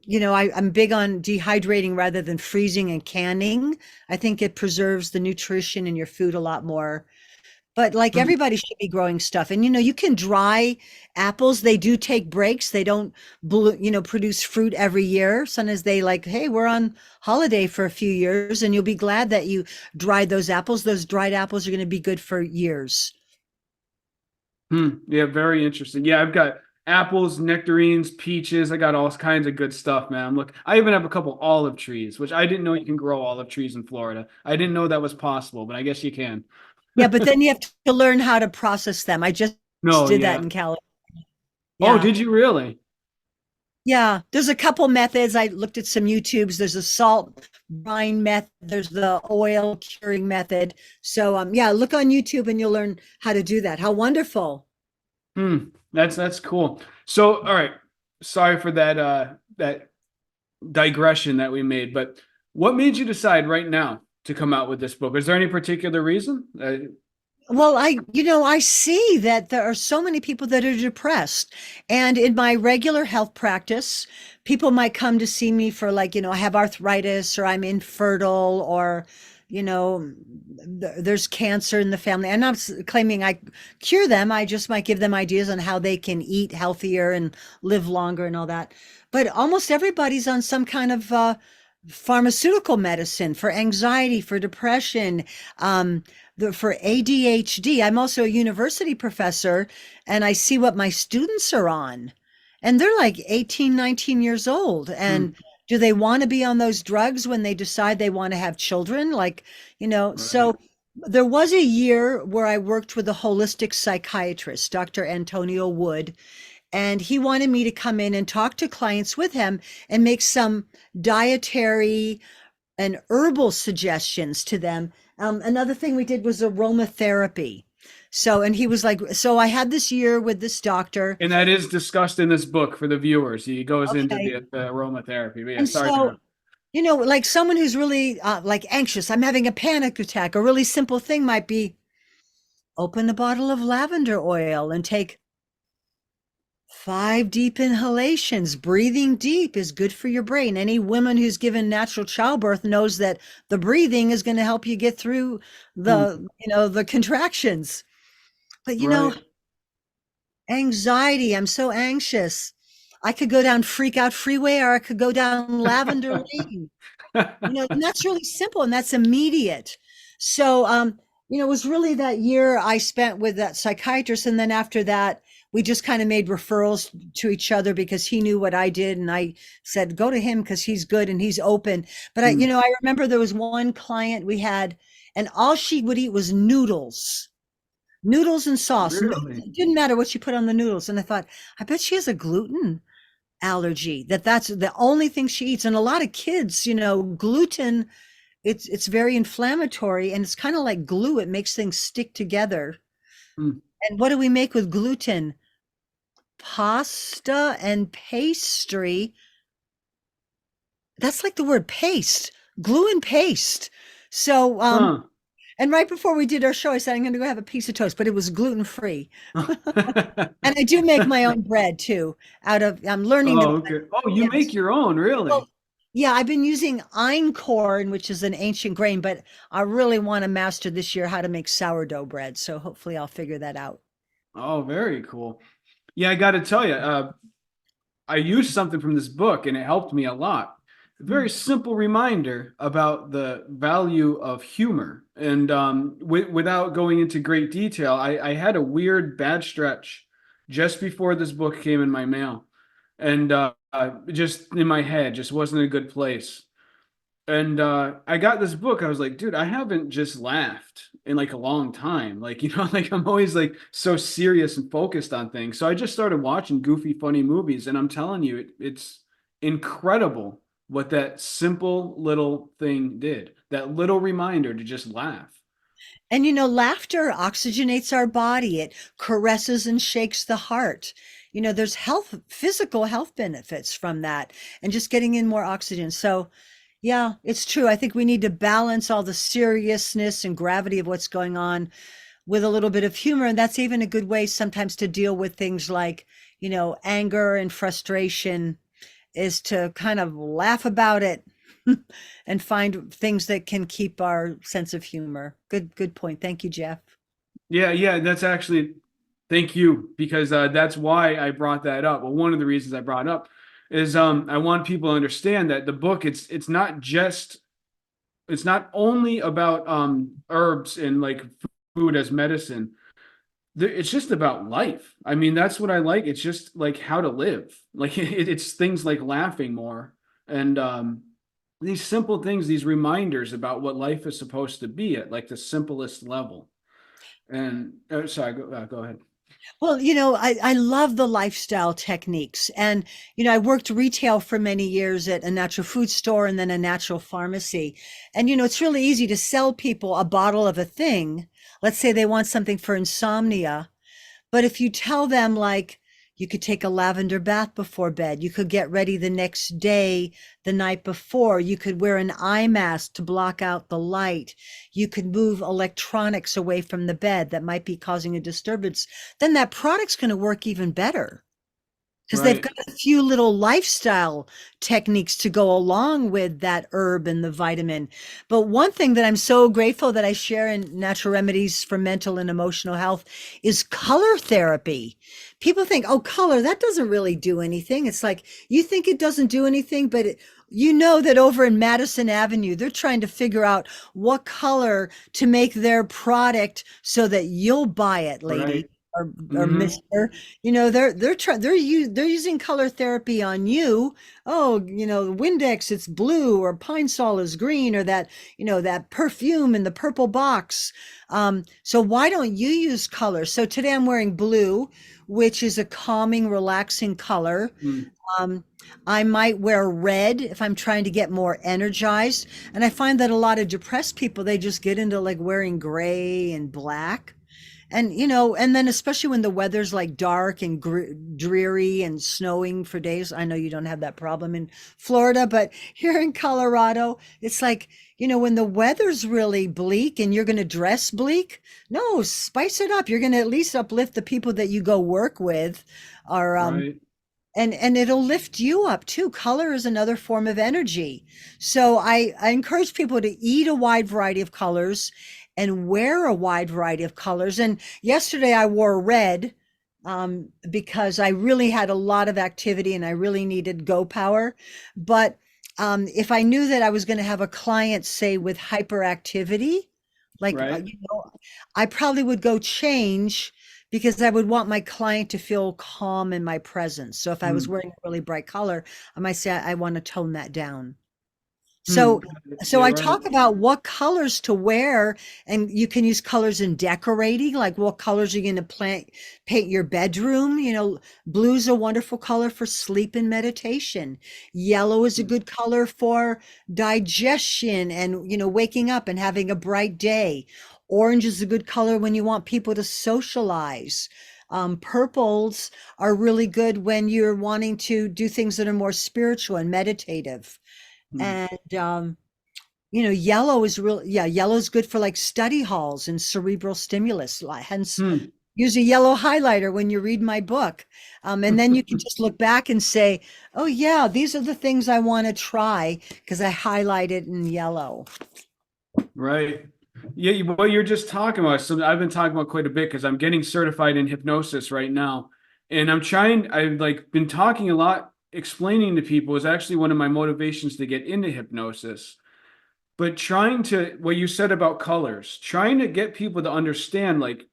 big on dehydrating rather than freezing and canning. I think it preserves the nutrition in your food a lot more. But like, mm. everybody should be growing stuff. And you can dry apples. They do take breaks. They don't produce fruit every year. Sometimes they like, hey, we're on holiday for a few years, and you'll be glad that you dried those apples. Those dried apples are going to be good for years. Yeah, very interesting. Yeah, I've got apples, nectarines, peaches. I got all kinds of good stuff, man. Look, I even have a couple olive trees, which I didn't know you can grow olive trees in Florida. I didn't know that was possible, but I guess you can. Yeah, but then you have to learn how to process them. I just No, did that yeah. in California. Oh, Yeah. did you really? Yeah, there's a couple methods. I looked at some YouTubes. There's a salt brine method. There's the oil curing method. So yeah, look on YouTube and you'll learn how to do that. How wonderful. That's cool. So, all right. Sorry for that digression that we made, but what made you decide right now to come out with this book? Is there any particular reason? Well, I see that there are so many people that are depressed. And in my regular health practice, people might come to see me for, like, I have arthritis, or I'm infertile, or, there's cancer in the family. I'm not claiming I cure them. I just might give them ideas on how they can eat healthier and live longer and all that. But almost everybody's on some kind of pharmaceutical medicine for anxiety, for depression, for ADHD. I'm also a university professor, and I see what my students are on. And they're like 18, 19 years old. Hmm, And do they want to be on those drugs when they decide they want to have children? Like, right. so there was a year where I worked with a holistic psychiatrist, Dr. Antonio Wood, and he wanted me to come in and talk to clients with him and make some dietary and herbal suggestions to them. Another thing we did was aromatherapy. So, and he was like, so I had this year with this doctor. And that is discussed in this book for the viewers. He goes into Okay. the aromatherapy. But yeah, And sorry to so, interrupt. like someone who's really like anxious, I'm having a panic attack. A really simple thing might be open a bottle of lavender oil and take 5 deep inhalations. Breathing deep is good for your brain. Any woman who's given natural childbirth knows that the breathing is going to help you get through Hmm, the contractions. But right. anxiety, I'm so anxious. I could go down freak out freeway or I could go down lavender lane. And that's really simple and that's immediate. So, it was really that year I spent with that psychiatrist. And then after that, we just kind of made referrals to each other because he knew what I did. And I said, go to him because he's good and he's open. But Hmm, I remember there was one client we had, and all she would eat was noodles and sauce. really? It didn't matter what she put on the noodles. And I thought, I bet she has a gluten allergy, that's the only thing she eats. And a lot of kids, gluten, it's very inflammatory and it's kind of like glue. It makes things stick together. Hmm. And what do we make with gluten? Pasta and pastry. That's like the word paste, glue and paste. So, Huh. and right before we did our show, I said, I'm going to go have a piece of toast, but it was gluten free. And I do make my own bread too I'm learning to Oh, okay. Oh, you make yes. your own, Well, really? yeah, I've been using einkorn, which is an ancient grain, but I really want to master this year how to make sourdough bread. So hopefully I'll figure that out. Oh, very cool. Yeah, I got to tell you, I used something from this book and it helped me a lot. A very Mm. simple reminder about the value of humor. And without going into great detail, I had a weird bad stretch just before this book came in my mail. And just in my head, just wasn't a good place. And I got this book. I was like, dude, I haven't just laughed in like a long time. Like, like I'm always like so serious and focused on things. So I just started watching goofy, funny movies. And I'm telling you, it's incredible what that simple little thing did. That little reminder to just laugh. And laughter oxygenates our body. It caresses and shakes the heart. There's physical health benefits from that and just getting in more oxygen. So, yeah, it's true. I think we need to balance all the seriousness and gravity of what's going on with a little bit of humor. And that's even a good way sometimes to deal with things like, anger and frustration is to kind of laugh about it and find things that can keep our sense of humor. Good point. Thank you, Jeff. Yeah, yeah, that's actually, thank you, because that's why I brought that up. Well, one of the reasons I brought it up is I want people to understand that the book, it's not only about herbs and like food as medicine. It's just about life. I mean, that's what I like. It's just like how to live. Like it's things like laughing more and these simple things, these reminders about what life is supposed to be at like the simplest level. And sorry, go ahead. Well, I love the lifestyle techniques. And, I worked retail for many years at a natural food store and then a natural pharmacy. And, it's really easy to sell people a bottle of a thing. Let's say they want something for insomnia. But if you tell them, like, you could take a lavender bath before bed, you could get ready the next day, the night before, you could wear an eye mask to block out the light, you could move electronics away from the bed that might be causing a disturbance, then that product's going to work even better because they've Right. got a few little lifestyle techniques to go along with that herb and the vitamin. But one thing that I'm so grateful that I share in Natural Remedies for Mental and Emotional Health is color therapy. People think, oh, color, that doesn't really do anything. It's like, you think it doesn't do anything, but you know that over in Madison Avenue, they're trying to figure out what color to make their product so that you'll buy it, lady Right. or Hmm. mister. They're using color therapy on you. Oh, Windex, it's blue, or Pine Sol is green, or that perfume in the purple box. So why don't you use color? So today I'm wearing blue, which is a calming, relaxing color. Um, I might wear red if I'm trying to get more energized. And I find that a lot of depressed people, they just get into like wearing gray and black. And and then especially when the weather's like dark and dreary and snowing for days. I know you don't have that problem in Florida, but here in Colorado, it's like, when the weather's really bleak and you're going to dress bleak, no, spice it up. You're going to at least uplift the people that you go work with, or Right. and it'll lift you up too. Color is another form of energy. So I encourage people to eat a wide variety of colors and wear a wide variety of colors. And yesterday I wore red, because I really had a lot of activity and I really needed go power. But if I knew that I was going to have a client, say, with hyperactivity, like, Right. I probably would go change, because I would want my client to feel calm in my presence. So if I was Hmm. wearing a really bright color, I might say I want to tone that down. Hmm. So Yeah, I right. talk about what colors to wear, and you can use colors in decorating, like what colors are you going to paint your bedroom. Blue's a wonderful color for sleep and meditation. Yellow is a Hmm. good color for digestion and, waking up and having a bright day. Orange is a good color when you want people to socialize. Purples are really good when you're wanting to do things that are more spiritual and meditative. Hmm. And yellow is real. Yeah, yellow is good for like study halls and cerebral stimulus. Hence, Hmm. use a yellow highlighter when you read my book. And then you can just look back and say, oh yeah, these are the things I want to try because I highlighted in yellow. Right. Yeah, what you're just talking about, something I've been talking about quite a bit because I'm getting certified in hypnosis right now. And I've like been talking a lot, explaining to people is actually one of my motivations to get into hypnosis. But trying to, what you said about colors, trying to get people to understand, like,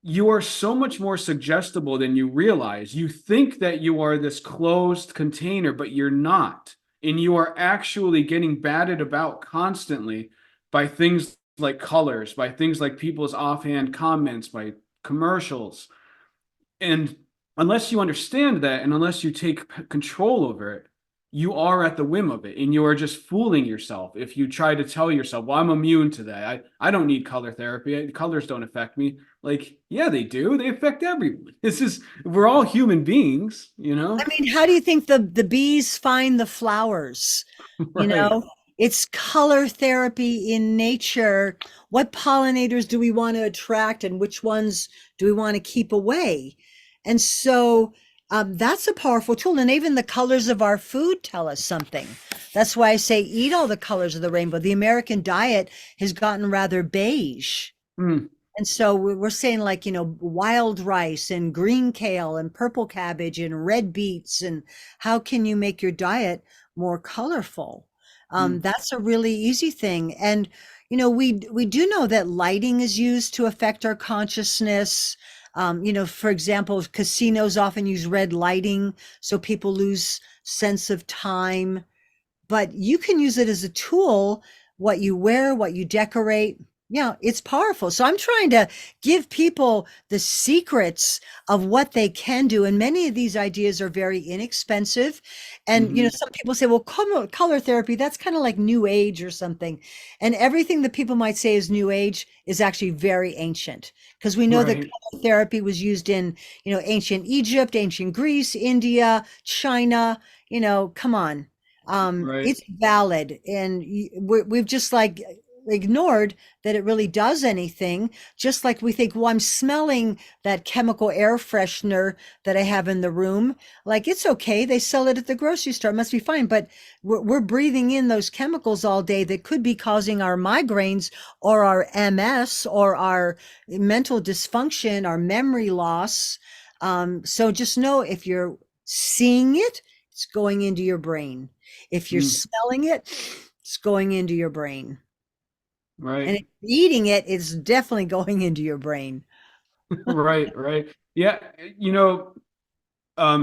you are so much more suggestible than you realize. You think that you are this closed container, but you're not. And you are actually getting batted about constantly by things like colors, by things like people's offhand comments, by commercials. And unless you understand that and unless you take control over it, you are at the whim of it and you are just fooling yourself if you try to tell yourself, well, I'm immune to that. I don't need color therapy. Colors don't affect me. Like, yeah, they do. They affect everyone. We're all human beings, you I know? mean, how do you think the bees find the flowers? You Right. know, it's color therapy in nature. What pollinators do we want to attract and which ones do we want to keep away? And so that's a powerful tool. And even the colors of our food tell us something. That's why I say eat all the colors of the rainbow. The American diet has gotten rather beige. Mm, And so we're saying, like, wild rice and green kale and purple cabbage and red beets. And how can you make your diet more colorful? mm, That's a really easy thing. And, we do know that lighting is used to affect our consciousness. For example, casinos often use red lighting so people lose sense of time, but you can use it as a tool. What you wear, what you decorate, yeah, it's powerful. So I'm trying to give people the secrets of what they can do, and many of these ideas are very inexpensive. And hmm. some people say, well, color therapy, that's kind of like new age or something. And everything that people might say is new age is actually very ancient, because we know that Right. color therapy was used in ancient Egypt, ancient Greece, India, China. Come on. Right. It's valid, and we've just like ignored that it really does anything. Just like we think, well, I'm smelling that chemical air freshener that I have in the room, like it's okay, they sell it at the grocery store, it must be fine. But we're breathing in those chemicals all day that could be causing our migraines or our MS or our mental dysfunction, our memory loss. So just know, if you're seeing it, it's going into your brain. If you're Mm, smelling it, it's going into your brain. And right. if you're eating it, it's definitely going into your brain. Right. Right. Yeah. You know,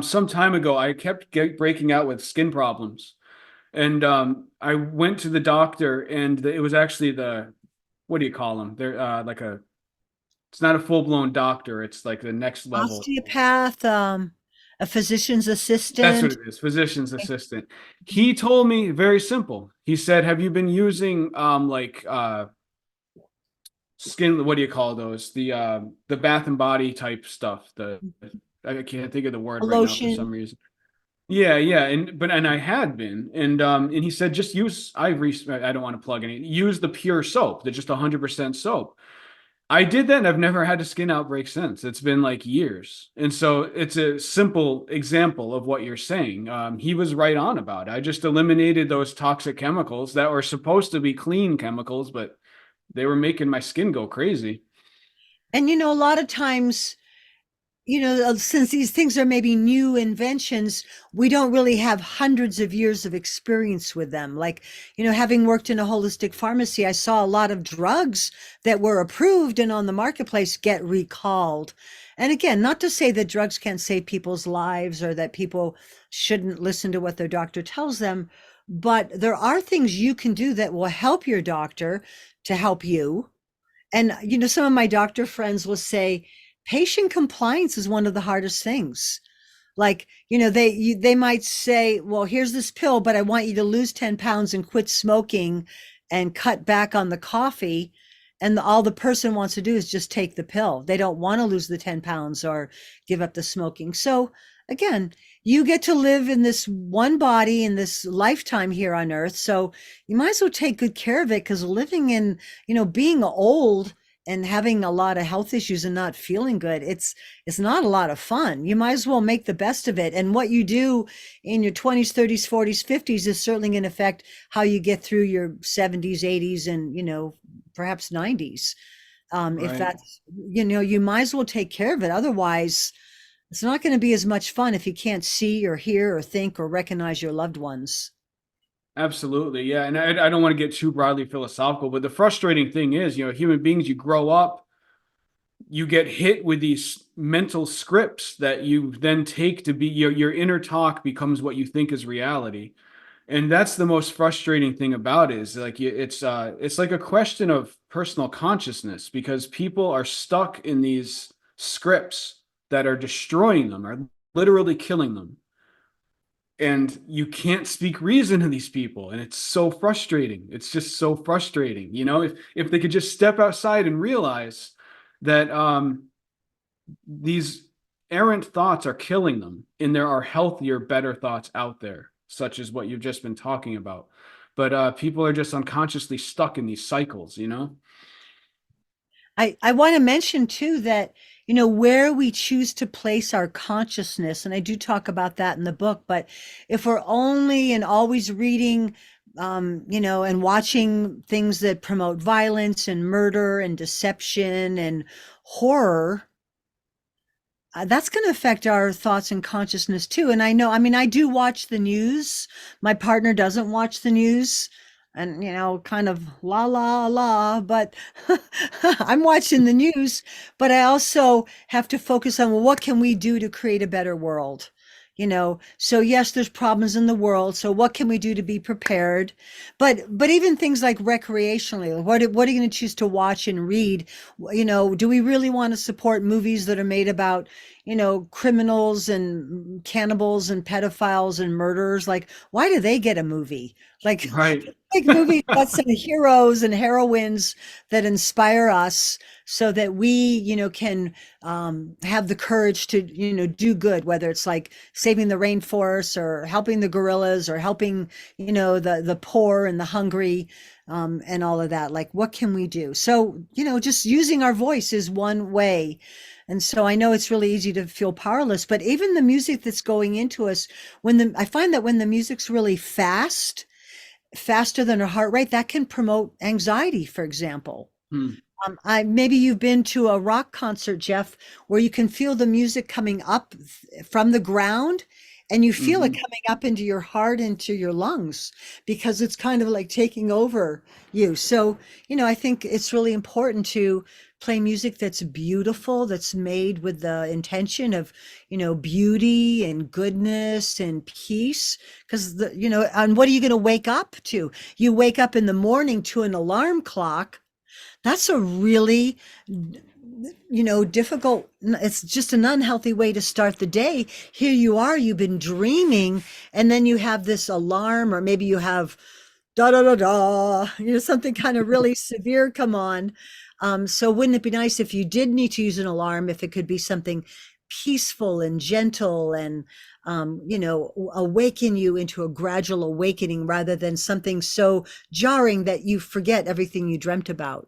some time ago, I kept breaking out with skin problems. And I went to the doctor, and it was actually what do you call them? They're it's not a full-blown doctor. It's like the next level. Osteopath, a physician's That's what assistant. it is, physician's assistant. He told me very simple. He said, "Have you been using like skin, what do you call those? The bath and body type stuff. The I can't think of the A word right now for some lotion. reason. Yeah, yeah, and I had been, and he said just use I don't want to plug any, use the pure soap, the just 100% soap. I did that and I've never had a skin outbreak since. It's been like years. And so it's a simple example of what you're saying. He was right on about it. I just eliminated those toxic chemicals that were supposed to be clean chemicals, but they were making my skin go crazy. And a lot of times, since these things are maybe new inventions, we don't really have hundreds of years of experience with them. Like, having worked in a holistic pharmacy, I saw a lot of drugs that were approved and on the marketplace get recalled. And again, not to say that drugs can't save people's lives or that people shouldn't listen to what their doctor tells them, but there are things you can do that will help your doctor to help you. And, some of my doctor friends will say patient compliance is one of the hardest things. Like, they might say, well, here's this pill, but I want you to lose 10 pounds and quit smoking and cut back on the coffee. And all the person wants to do is just take the pill. They don't want to lose the 10 pounds or give up the smoking. So again, you get to live in this one body in this lifetime here on earth. So you might as well take good care of it, because living in, being old and having a lot of health issues and not feeling good, it's not a lot of fun. You might as well make the best of it. And what you do in your 20s, 30s, 40s, 50s is certainly going to affect how you get through your 70s, 80s, and perhaps 90s. If Right. that's, you might as well take care of it. Otherwise, it's not going to be as much fun if you can't see or hear or think or recognize your loved ones. Absolutely. Yeah. And I don't want to get too broadly philosophical, but the frustrating thing is, human beings, you grow up, you get hit with these mental scripts that you then take to be your inner talk becomes what you think is reality. And that's the most frustrating thing about it, is like it's like a question of personal consciousness, because people are stuck in these scripts that are destroying them, are literally killing them. And you can't speak reason to these people, and it's so frustrating. It's just so frustrating. If they could just step outside and realize that these errant thoughts are killing them, and there are healthier, better thoughts out there, such as what you've just been talking about. But people are just unconsciously stuck in these cycles. I want to mention too that, where we choose to place our consciousness, and I do talk about that in the book, but if we're only and always reading, and watching things that promote violence and murder and deception and horror, that's going to affect our thoughts and consciousness too. And I know, I mean, I do watch the news. My partner doesn't watch the news, and, kind of la la la, but I'm watching the news, but I also have to focus on, well, what can we do to create a better world? So yes, there's problems in the world. So what can we do to be prepared? But even things like recreationally, what are you going to choose to watch and read? Do we really want to support movies that are made about, criminals and cannibals and pedophiles and murderers? Like, why do they get a movie? Like, Right. like movies about some heroes and heroines that inspire us, so that we, can have the courage to, do good, whether it's like saving the rainforest or helping the gorillas or helping, the poor and the hungry, and all of that. Like, what can we do? So, just using our voice is one way. And so I know it's really easy to feel powerless, but even the music that's going into us, I find that when the music's really faster than a heart rate, that can promote anxiety, for example. Hmm. Maybe you've been to a rock concert, Jeff, where you can feel the music coming up from the ground, and you feel it Hmm. coming up into your heart, into your lungs, because it's kind of like taking over you. So, I think it's really important to play music that's beautiful, that's made with the intention of, beauty and goodness and peace. Because and what are you going to wake up to? You wake up in the morning to an alarm clock. That's a really, difficult, it's just an unhealthy way to start the day. Here you are, you've been dreaming, and then you have this alarm, or maybe you have da da da da, something kind of really severe come on. So wouldn't it be nice if you did need to use an alarm, if it could be something peaceful and gentle and, awaken you into a gradual awakening rather than something so jarring that you forget everything you dreamt about.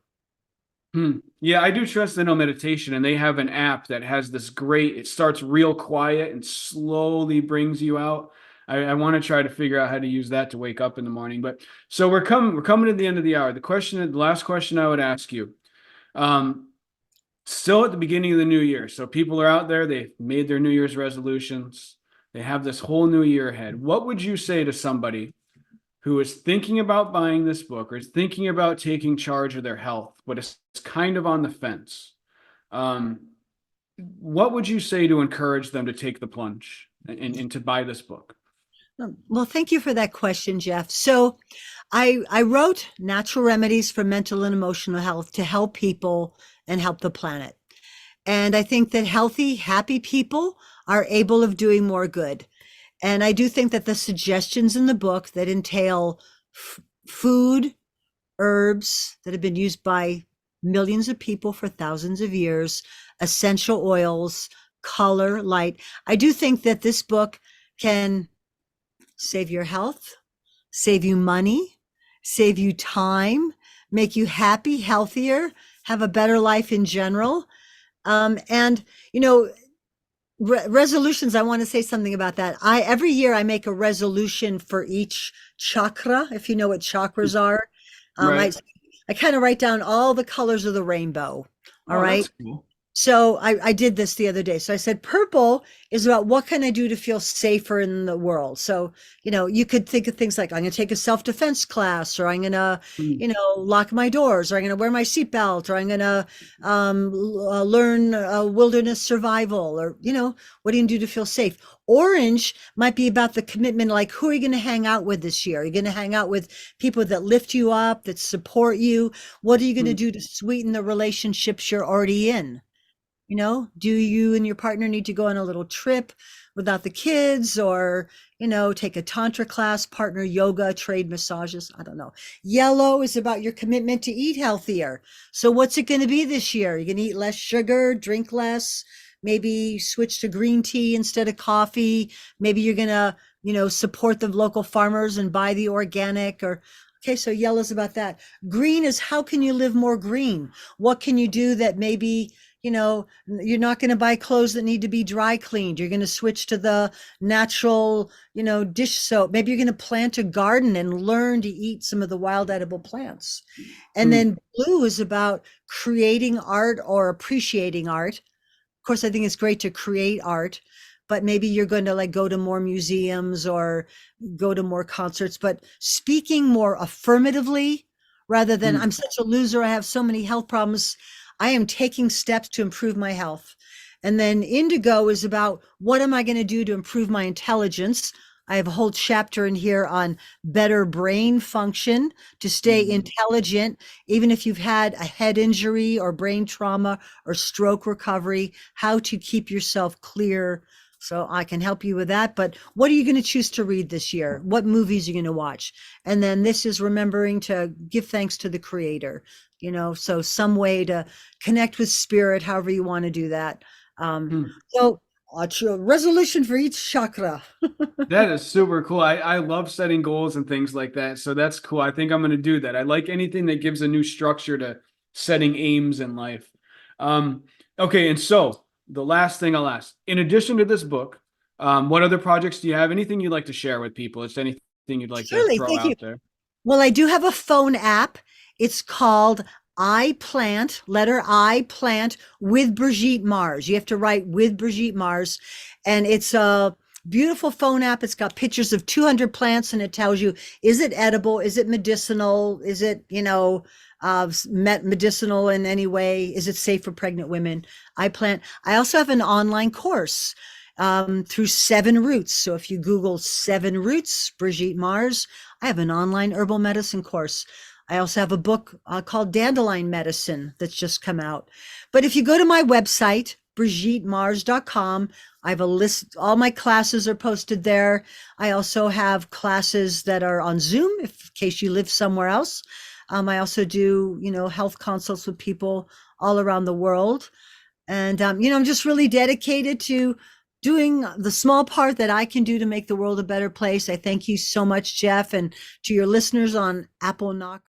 Yeah, I do trust the No Meditation, and they have an app that has this great, it starts real quiet and slowly brings you out. I want to try to figure out how to use that to wake up in the morning. But so we're coming to the end of the hour. The last question I would ask you, um, still at the beginning of the new year. So people are out there, they've made their New Year's resolutions. They have this whole new year ahead. What would you say to somebody who is thinking about buying this book or is thinking about taking charge of their health, but is kind of on the fence? Um, what would you say to encourage them to take the plunge and to buy this book? Well, thank you for that question, Jeff. So I wrote Natural Remedies for Mental and Emotional Health to help people and help the planet. And I think that healthy, happy people are able of doing more good. And I do think that the suggestions in the book that entail food, herbs that have been used by millions of people for thousands of years, essential oils, color, light. I do think that this book can save your health, save you money, save you time, make you happy, healthier, have a better life in general. And resolutions, I want to say something about that. Every year I make a resolution for each chakra, if you know what chakras are. I Right. I kind of write down all the colors of the rainbow. All Oh, right. that's cool. So I did this the other day. So I said, purple is about what can I do to feel safer in the world? So, you could think of things like I'm going to take a self-defense class, or I'm going to, Hmm. lock my doors, or I'm going to wear my seatbelt, or I'm going to learn wilderness survival, or, what do you do to feel safe? Orange might be about the commitment, like who are you going to hang out with this year? Are you going to hang out with people that lift you up, that support you? What are you going to Hmm. do to sweeten the relationships you're already in? Do you and your partner need to go on a little trip without the kids, or, take a tantra class, partner yoga, trade massages? I don't know. Yellow is about your commitment to eat healthier. So what's it going to be this year? You're going to eat less sugar, drink less, maybe switch to green tea instead of coffee. Maybe you're going to, support the local farmers and buy the organic, or, okay, so yellow's about that. Green is how can you live more green? What can you do that maybe, you're not going to buy clothes that need to be dry cleaned. You're going to switch to the natural, dish soap. Maybe you're going to plant a garden and learn to eat some of the wild edible plants. And Hmm. then blue is about creating art or appreciating art. Of course, I think it's great to create art, but maybe you're going to like go to more museums or go to more concerts, but speaking more affirmatively rather than Hmm. I'm such a loser, I have so many health problems. I am taking steps to improve my health. And then indigo is about what am I going to do to improve my intelligence? I have a whole chapter in here on better brain function to stay Hmm. intelligent, even if you've had a head injury or brain trauma or stroke recovery, how to keep yourself clear. So I can help you with that. But what are you going to choose to read this year? What movies are you going to watch? And then this is remembering to give thanks to the creator, so some way to connect with spirit, however you want to do that. Hmm. So a resolution for each chakra. That is super cool. I love setting goals and things like that. So that's cool. I think I'm going to do that. I like anything that gives a new structure to setting aims in life. Um, okay. And so the last thing I'll ask, in addition to this book, what other projects do you have? Anything you'd like to share with people? Is anything you'd like to Surely, throw thank you. out there? Well, I do have a phone app. It's called I Plant, letter I Plant with Brigitte Mars. You have to write with Brigitte Mars. And it's a beautiful phone app. It's got pictures of 200 plants and it tells you, is it edible? Is it medicinal? Is it, medicinal in any way? Is it safe for pregnant women? I Plant. I also have an online course through Seven Roots. So if you Google Seven Roots, Brigitte Mars, I have an online herbal medicine course. I also have a book called Dandelion Medicine that's just come out. But if you go to my website, BrigitteMars.com, I have a list. All my classes are posted there. I also have classes that are on Zoom, if, in case you live somewhere else. I also do, health consults with people all around the world. And, I'm just really dedicated to doing the small part that I can do to make the world a better place. I thank you so much, Jeff, and to your listeners on Apple Knock.